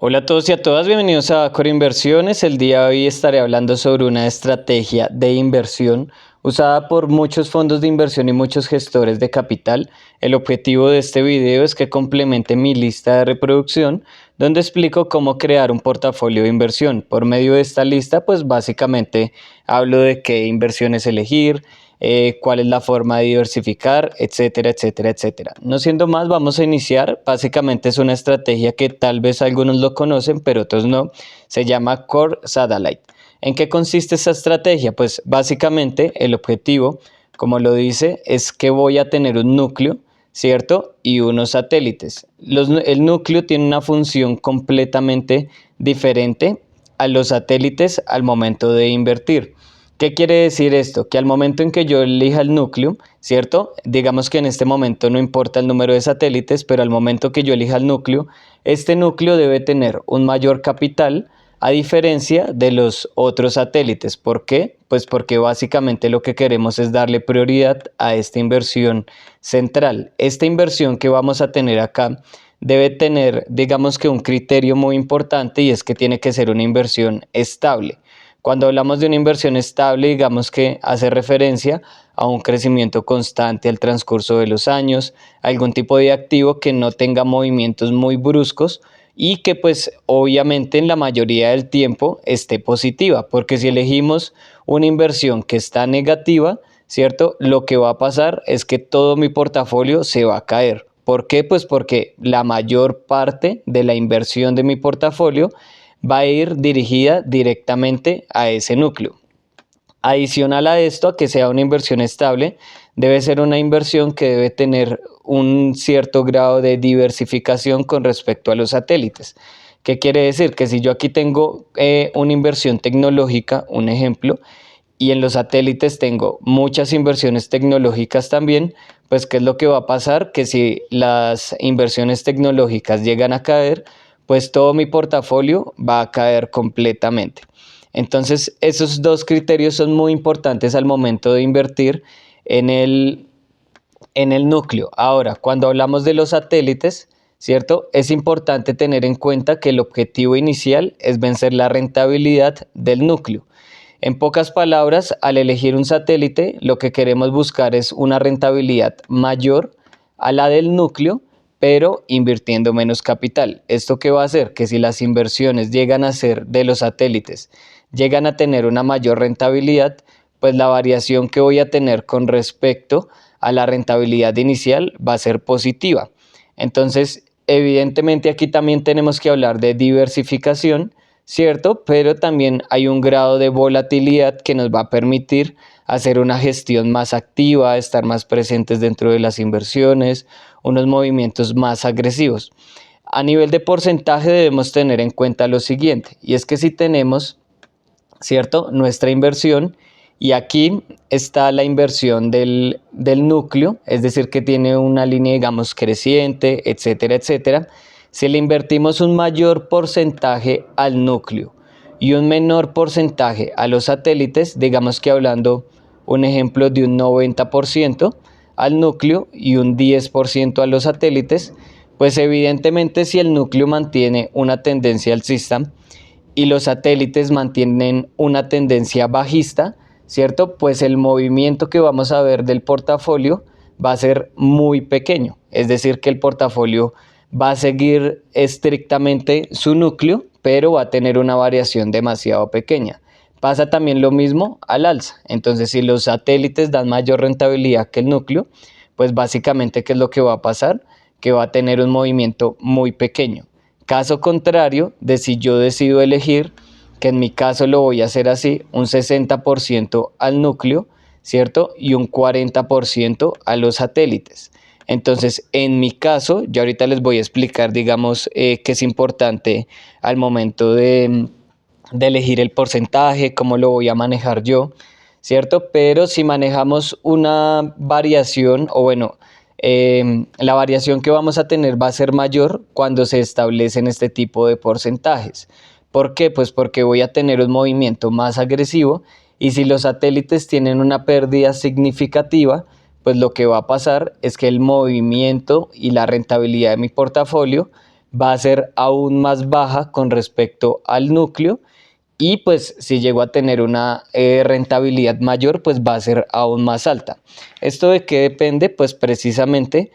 Hola a todos y a todas, bienvenidos a Core Inversiones. El día de hoy estaré hablando sobre una estrategia de inversión usada por muchos fondos de inversión y muchos gestores de capital. El objetivo de este video es que complemente mi lista de reproducción, donde explico cómo crear un portafolio de inversión. Por medio de esta lista, pues básicamente hablo de qué inversiones elegir, cuál es la forma de diversificar, etcétera, etcétera, etcétera. No siendo más, vamos a iniciar. Básicamente es una estrategia que tal vez algunos lo conocen, pero otros no. Se llama Core Satellite. ¿En qué consiste esta estrategia? Pues básicamente el objetivo, como lo dice, es que voy a tener un núcleo, ¿cierto? Y unos satélites. El núcleo tiene una función completamente diferente a los satélites al momento de invertir. ¿Qué quiere decir esto? Que al momento en que yo elija el núcleo, ¿cierto? Digamos que en este momento no importa el número de satélites, pero al momento que yo elija el núcleo, este núcleo debe tener un mayor capital a diferencia de los otros satélites. ¿Por qué? Pues porque básicamente lo que queremos es darle prioridad a esta inversión central. Esta inversión que vamos a tener acá debe tener, digamos que un criterio muy importante, y es que tiene que ser una inversión estable. Cuando hablamos de una inversión estable, digamos que hace referencia a un crecimiento constante al transcurso de los años, algún tipo de activo que no tenga movimientos muy bruscos y que pues obviamente en la mayoría del tiempo esté positiva, porque si elegimos una inversión que está negativa, ¿cierto? Lo que va a pasar es que todo mi portafolio se va a caer. ¿Por qué? Pues porque la mayor parte de la inversión de mi portafolio va a ir dirigida directamente a ese núcleo. Adicional a esto, a que sea una inversión estable, debe ser una inversión que debe tener un cierto grado de diversificación con respecto a los satélites. ¿Qué quiere decir? Que si yo aquí tengo una inversión tecnológica, un ejemplo, y en los satélites tengo muchas inversiones tecnológicas también, pues ¿qué es lo que va a pasar? Que si las inversiones tecnológicas llegan a caer, pues todo mi portafolio va a caer completamente. Entonces, esos dos criterios son muy importantes al momento de invertir en el núcleo. Ahora, cuando hablamos de los satélites, ¿cierto? Es importante tener en cuenta que el objetivo inicial es vencer la rentabilidad del núcleo. En pocas palabras, al elegir un satélite, lo que queremos buscar es una rentabilidad mayor a la del núcleo, pero invirtiendo menos capital. ¿Esto qué va a hacer? Que si las inversiones llegan a ser de los satélites, llegan a tener una mayor rentabilidad, pues la variación que voy a tener con respecto a la rentabilidad inicial va a ser positiva. Entonces, evidentemente aquí también tenemos que hablar de diversificación, ¿cierto? Pero también hay un grado de volatilidad que nos va a permitir hacer una gestión más activa, estar más presentes dentro de las inversiones, unos movimientos más agresivos. A nivel de porcentaje debemos tener en cuenta lo siguiente, y es que si tenemos, ¿cierto?, nuestra inversión, y aquí está la inversión del núcleo, es decir, que tiene una línea, digamos, creciente, etcétera, etcétera. Si le invertimos un mayor porcentaje al núcleo y un menor porcentaje a los satélites, digamos que hablando un ejemplo de un 90% al núcleo y un 10% a los satélites, pues evidentemente si el núcleo mantiene una tendencia alcista y los satélites mantienen una tendencia bajista, ¿cierto? Pues el movimiento que vamos a ver del portafolio va a ser muy pequeño, es decir, que el portafolio va a seguir estrictamente su núcleo, pero va a tener una variación demasiado pequeña. Pasa también lo mismo al alza. Entonces, si los satélites dan mayor rentabilidad que el núcleo, pues básicamente, ¿qué es lo que va a pasar? Que va a tener un movimiento muy pequeño. Caso contrario de si yo decido elegir, que en mi caso lo voy a hacer así, un 60% al núcleo, ¿cierto? Y un 40% a los satélites. Entonces, en mi caso, yo ahorita les voy a explicar, digamos, qué es importante al momento de elegir el porcentaje, cómo lo voy a manejar yo, ¿cierto? Pero si manejamos una variación, o bueno, la variación que vamos a tener va a ser mayor cuando se establecen este tipo de porcentajes. ¿Por qué? Pues porque voy a tener un movimiento más agresivo, y si los satélites tienen una pérdida significativa, pues lo que va a pasar es que el movimiento y la rentabilidad de mi portafolio va a ser aún más baja con respecto al núcleo, y pues si llego a tener una rentabilidad mayor, pues va a ser aún más alta. ¿Esto de qué depende? Pues precisamente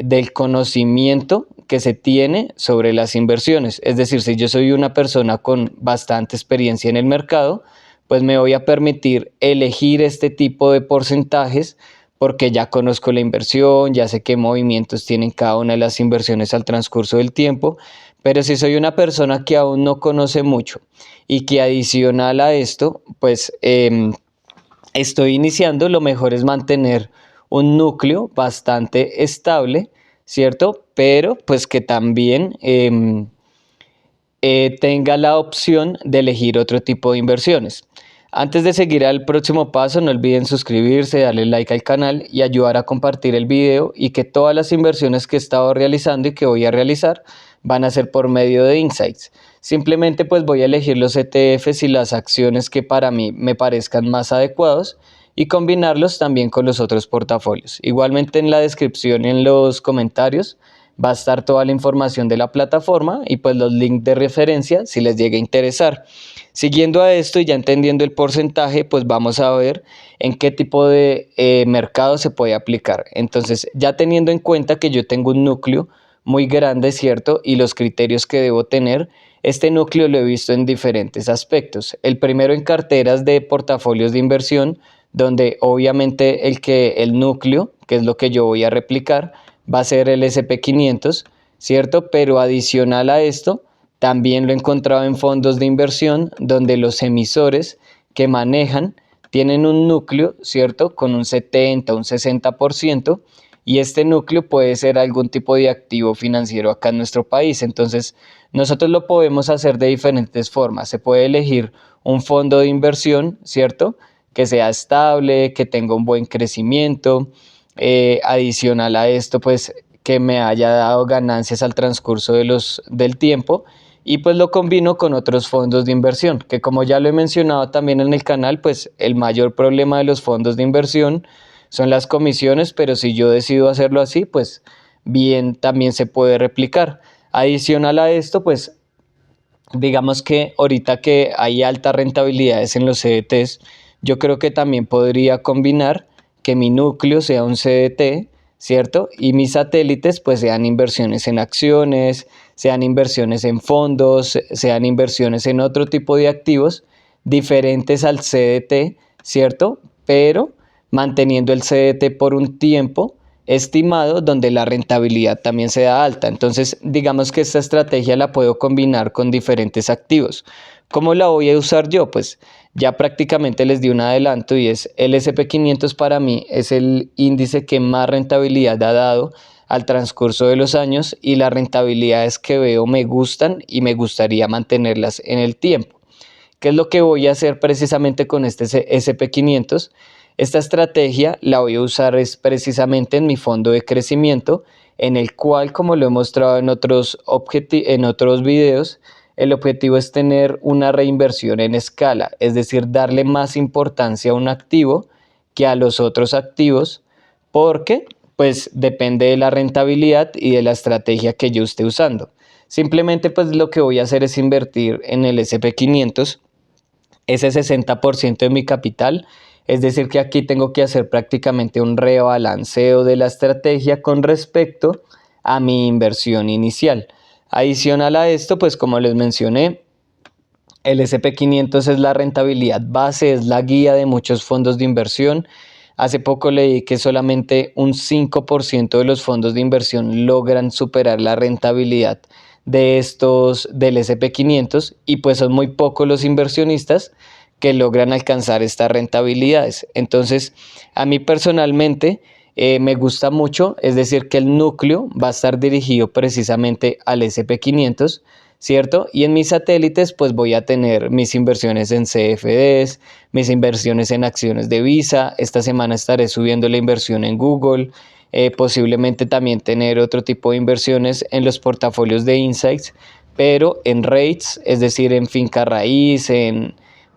del conocimiento que se tiene sobre las inversiones. Es decir, si yo soy una persona con bastante experiencia en el mercado, pues me voy a permitir elegir este tipo de porcentajes porque ya conozco la inversión, ya sé qué movimientos tienen cada una de las inversiones al transcurso del tiempo. Pero si soy una persona que aún no conoce mucho y que adicional a esto, pues estoy iniciando, lo mejor es mantener un núcleo bastante estable, ¿cierto? Pero pues que también tenga la opción de elegir otro tipo de inversiones. Antes de seguir al próximo paso, no olviden suscribirse, darle like al canal y ayudar a compartir el video, y que todas las inversiones que he estado realizando y que voy a realizar van a ser por medio de Insights. Simplemente pues voy a elegir los ETFs y las acciones que para mí me parezcan más adecuados y combinarlos también con los otros portafolios. Igualmente en la descripción y en los comentarios va a estar toda la información de la plataforma y pues los links de referencia si les llega a interesar. Siguiendo a esto y ya entendiendo el porcentaje, pues vamos a ver en qué tipo de mercado se puede aplicar. Entonces, ya teniendo en cuenta que yo tengo un núcleo muy grande, ¿cierto? Y los criterios que debo tener, este núcleo lo he visto en diferentes aspectos. El primero en carteras de portafolios de inversión, donde obviamente el núcleo, que es lo que yo voy a replicar, va a ser el SP500, ¿cierto? Pero adicional a esto, también lo he encontrado en fondos de inversión donde los emisores que manejan tienen un núcleo, ¿cierto? Con un 70, un 60%, y este núcleo puede ser algún tipo de activo financiero acá en nuestro país. Entonces, nosotros lo podemos hacer de diferentes formas. Se puede elegir un fondo de inversión, ¿cierto? Que sea estable, que tenga un buen crecimiento. Adicional a esto, pues que me haya dado ganancias al transcurso del tiempo, y pues lo combino con otros fondos de inversión, que como ya lo he mencionado también en el canal, pues el mayor problema de los fondos de inversión son las comisiones, pero si yo decido hacerlo así, pues bien, también se puede replicar. Adicional a esto, pues digamos que ahorita que hay altas rentabilidades en los CDTs, yo creo que también podría combinar que mi núcleo sea un CDT, ¿cierto? Y mis satélites pues sean inversiones en acciones, sean inversiones en fondos, sean inversiones en otro tipo de activos diferentes al CDT, ¿cierto? Pero manteniendo el CDT por un tiempo estimado donde la rentabilidad también sea alta. Entonces, digamos que esta estrategia la puedo combinar con diferentes activos. ¿Cómo la voy a usar yo? Pues ya prácticamente les di un adelanto, y es el SP500. Para mí es el índice que más rentabilidad ha dado al transcurso de los años, y las rentabilidades que veo me gustan y me gustaría mantenerlas en el tiempo. ¿Qué es lo que voy a hacer precisamente con este SP500? Esta estrategia la voy a usar es precisamente en mi fondo de crecimiento, en el cual, como lo he mostrado en otros videos, el objetivo es tener una reinversión en escala, es decir, darle más importancia a un activo que a los otros activos, porque pues depende de la rentabilidad y de la estrategia que yo esté usando. Simplemente pues lo que voy a hacer es invertir en el SP500 ese 60% de mi capital. Es decir, que aquí tengo que hacer prácticamente un rebalanceo de la estrategia con respecto a mi inversión inicial. Adicional a esto, pues como les mencioné, el SP500 es la rentabilidad base, es la guía de muchos fondos de inversión. Hace poco leí que solamente un 5% de los fondos de inversión logran superar la rentabilidad del SP500, y pues son muy pocos los inversionistas que logran alcanzar estas rentabilidades. Entonces, a mí personalmente me gusta mucho, es decir, que el núcleo va a estar dirigido precisamente al SP500, ¿cierto? Y en mis satélites pues voy a tener mis inversiones en CFDs, mis inversiones en acciones de Visa. Esta semana estaré subiendo la inversión en Google, posiblemente también tener otro tipo de inversiones en los portafolios de Insights, pero en REITs, es decir, en finca raíz,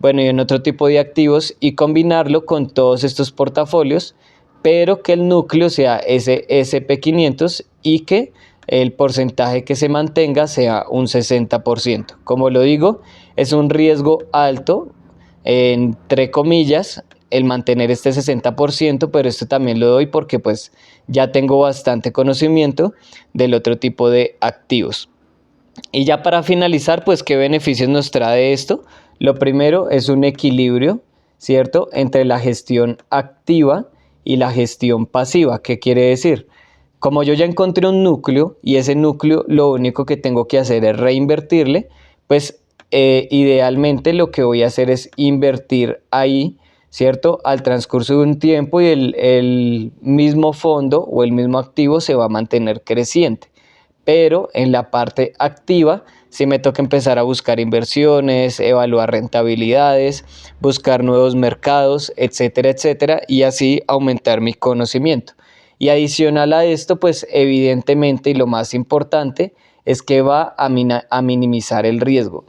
bueno, y en otro tipo de activos, y combinarlo con todos estos portafolios, pero que el núcleo sea ese SP500, y que el porcentaje que se mantenga sea un 60%. Como lo digo, es un riesgo alto, entre comillas, el mantener este 60%, pero esto también lo doy porque pues ya tengo bastante conocimiento del otro tipo de activos. Y ya para finalizar, pues, ¿qué beneficios nos trae esto? Lo primero es un equilibrio, ¿cierto?, entre la gestión activa y la gestión pasiva. ¿Qué quiere decir? Como yo ya encontré un núcleo y ese núcleo lo único que tengo que hacer es reinvertirle, pues idealmente lo que voy a hacer es invertir ahí, ¿cierto?, al transcurso de un tiempo y el mismo fondo o el mismo activo se va a mantener creciente. Pero en la parte activa sí me toca empezar a buscar inversiones, evaluar rentabilidades, buscar nuevos mercados, etcétera, etcétera, y así aumentar mi conocimiento. Y adicional a esto, pues evidentemente y lo más importante es que va a minimizar el riesgo.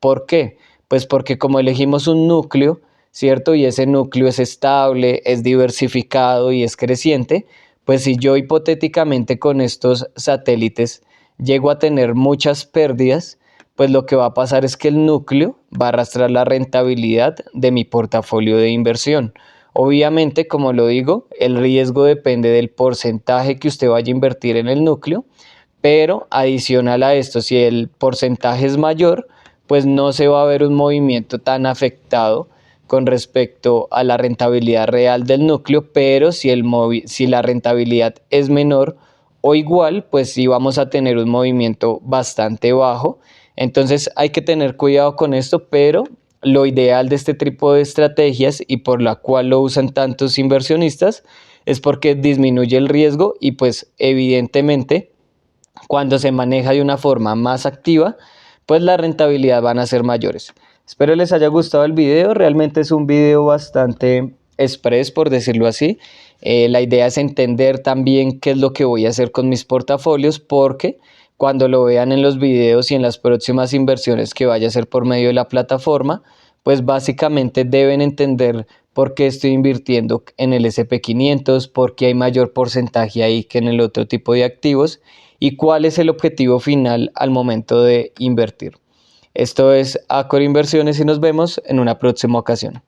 ¿Por qué? Pues porque como elegimos un núcleo, ¿cierto? Y ese núcleo es estable, es diversificado y es creciente, pues si yo hipotéticamente con estos satélites llego a tener muchas pérdidas, pues lo que va a pasar es que el núcleo va a arrastrar la rentabilidad de mi portafolio de inversión. Obviamente, como lo digo, el riesgo depende del porcentaje que usted vaya a invertir en el núcleo, pero adicional a esto, si el porcentaje es mayor, pues no se va a ver un movimiento tan afectado con respecto a la rentabilidad real del núcleo, pero si la rentabilidad es menor o igual, pues sí vamos a tener un movimiento bastante bajo. Entonces hay que tener cuidado con esto, pero lo ideal de este tipo de estrategias y por la cual lo usan tantos inversionistas es porque disminuye el riesgo y pues evidentemente cuando se maneja de una forma más activa, pues la rentabilidad van a ser mayores. Espero les haya gustado el video, realmente es un video bastante express, por decirlo así. La idea es entender también qué es lo que voy a hacer con mis portafolios, porque cuando lo vean en los videos y en las próximas inversiones que vaya a hacer por medio de la plataforma, pues básicamente deben entender por qué estoy invirtiendo en el SP500, por qué hay mayor porcentaje ahí que en el otro tipo de activos y cuál es el objetivo final al momento de invertir. Esto es Acor Inversiones y nos vemos en una próxima ocasión.